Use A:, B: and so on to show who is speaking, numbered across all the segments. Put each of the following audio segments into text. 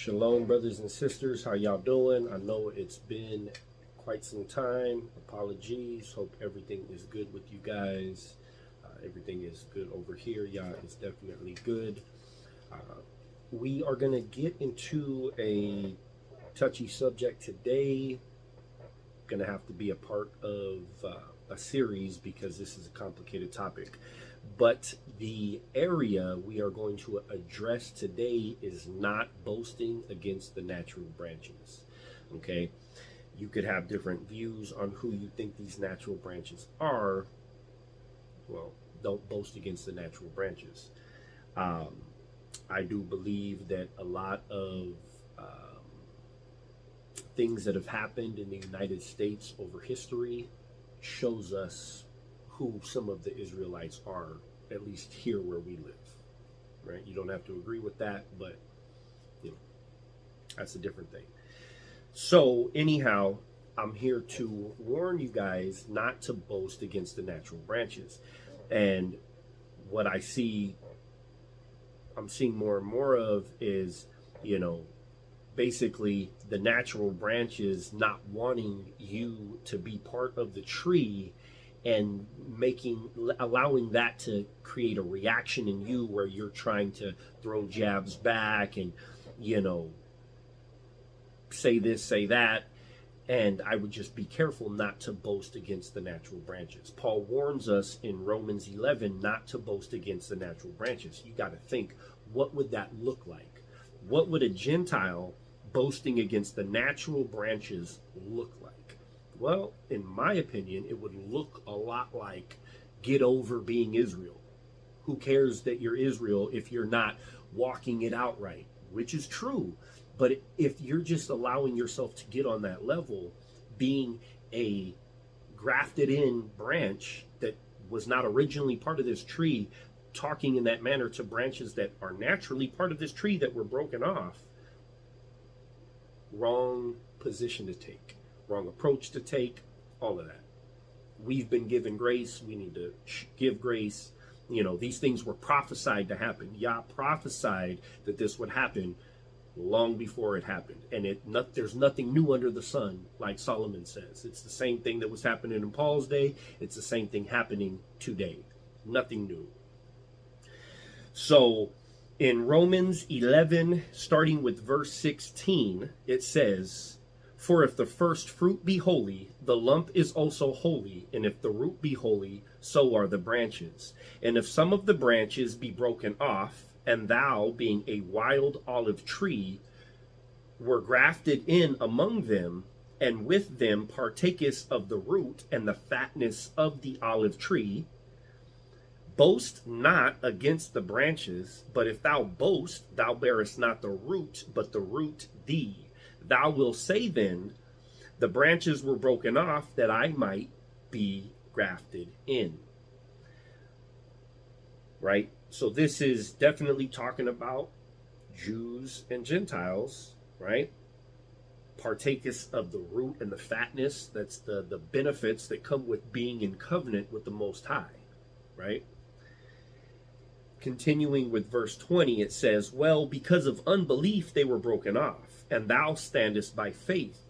A: Shalom, brothers and sisters. How y'all doing? I know it's been quite some time. Apologies. Hope everything is good with you guys. Everything is good over here. Y'all is definitely good. We are going to get into a touchy subject today. Going to have to be a part of a series because this is a complicated topic. But the area we are going to address today is not boasting against the natural branches. Okay? You could have different views on who you think these natural branches are. Well, don't boast against the natural branches. I do believe that a lot of things that have happened in the United States over history shows us who some of the Israelites are, at least here where we live, right? You don't have to agree with that, but that's a different thing. So anyhow, I'm here to warn you guys not to boast against the natural branches. And what I'm seeing more and more of is, basically the natural branches not wanting you to be part of the tree and allowing that to create a reaction in you where you're trying to throw jabs back and, say this, say that. And I would just be careful not to boast against the natural branches. Paul warns us in Romans 11 not to boast against the natural branches. You got to think, what would that look like? What would a Gentile boasting against the natural branches look like? Well, in my opinion, it would look a lot like get over being Israel. Who cares that you're Israel if you're not walking it out right? Which is true. But if you're just allowing yourself to get on that level, being a grafted in branch that was not originally part of this tree, talking in that manner to branches that are naturally part of this tree that were broken off, wrong position to take, wrong approach to take, all of that. We've been given grace. We need to give grace. These things were prophesied to happen. Yah prophesied that this would happen long before it happened. And there's nothing new under the sun, like Solomon says. It's the same thing that was happening in Paul's day. It's the same thing happening today. Nothing new. So in Romans 11, starting with verse 16, it says, "For if the first fruit be holy, the lump is also holy, and if the root be holy, so are the branches. And if some of the branches be broken off, and thou, being a wild olive tree, were grafted in among them, and with them partakest of the root and the fatness of the olive tree, boast not against the branches, but if thou boast, thou bearest not the root, but the root thee. Thou wilt say then, the branches were broken off that I might be grafted in." Right? So this is definitely talking about Jews and Gentiles, right? Partakest of the root and the fatness. That's the benefits that come with being in covenant with the Most High, right? Continuing with verse 20, it says, "Well, because of unbelief they were broken off, and thou standest by faith.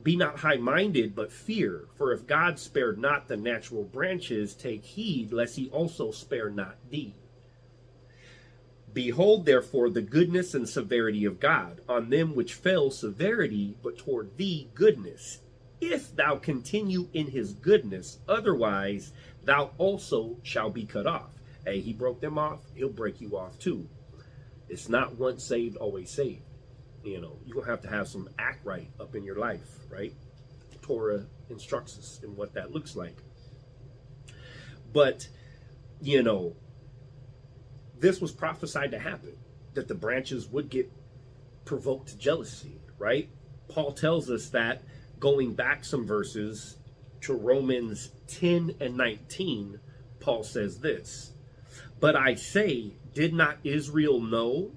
A: Be not high-minded, but fear. For if God spared not the natural branches, take heed, lest he also spare not thee. Behold, therefore, the goodness and severity of God. On them which fell severity, but toward thee goodness. If thou continue in his goodness, otherwise thou also shalt be cut off." Hey, he broke them off, he'll break you off too. It's not once saved, always saved. You're going to have some act right up in your life, right? Torah instructs us in what that looks like. But, this was prophesied to happen, that the branches would get provoked to jealousy, right? Paul tells us that, going back some verses to Romans 10 and 19, Paul says this, "But I say, did not Israel know?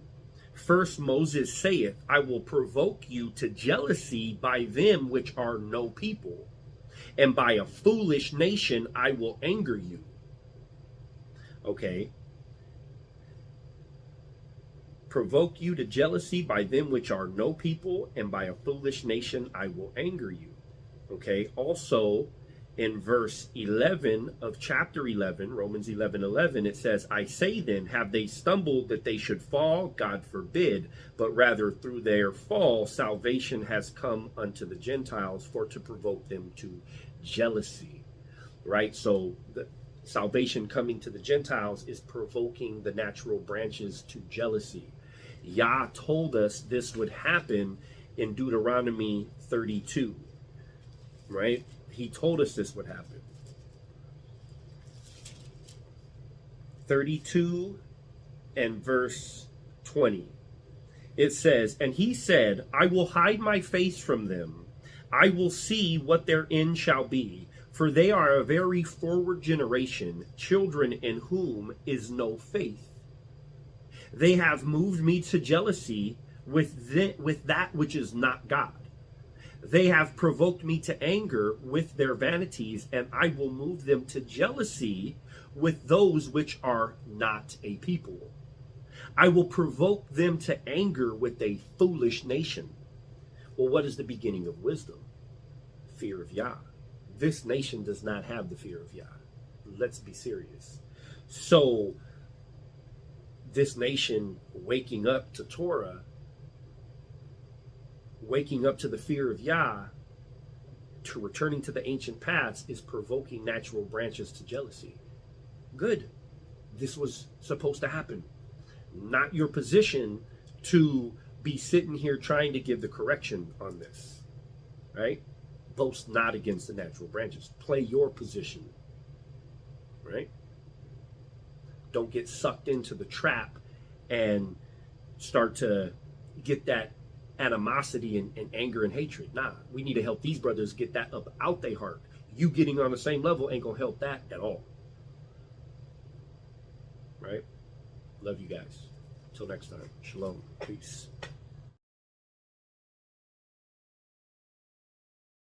A: First Moses saith, I will provoke you to jealousy by them which are no people, and by a foolish nation I will anger you." Okay. provoke you to jealousy by them which are no people, and by a foolish nation I will anger you. Okay, also in verse 11 of chapter 11, Romans 11:11, it says, I say then, have they stumbled that they should fall? God forbid, but rather through their fall salvation has come unto the Gentiles, for to provoke them to jealousy. Right? So the salvation coming to the Gentiles is provoking the natural branches to jealousy. Yah told us this would happen in Deuteronomy 32, right? He told us this would happen. 32 and verse 20. It says, and he said, I will hide my face from them. I will see what their end shall be. For they are a very forward generation, children in whom is no faith. They have moved me to jealousy with that which is not God. They have provoked me to anger with their vanities, and I will move them to jealousy with those which are not a people. I will provoke them to anger with a foolish nation. Well, what is the beginning of wisdom? Fear of Yah. This nation does not have the fear of Yah. Let's be serious. So, this nation waking up to Torah, waking up to the fear of Yah, to returning to the ancient paths, is provoking natural branches to jealousy. Good. This was supposed to happen. Not your position to be sitting here trying to give the correction on this. Right? Boast not against the natural branches. Play your position. Right? Don't get sucked into the trap and start to get that animosity and anger and hatred. Nah, we need to help these brothers get that up out their heart. You getting on the same level ain't gonna help that at all. Right? Love you guys. Till next time. Shalom. Peace.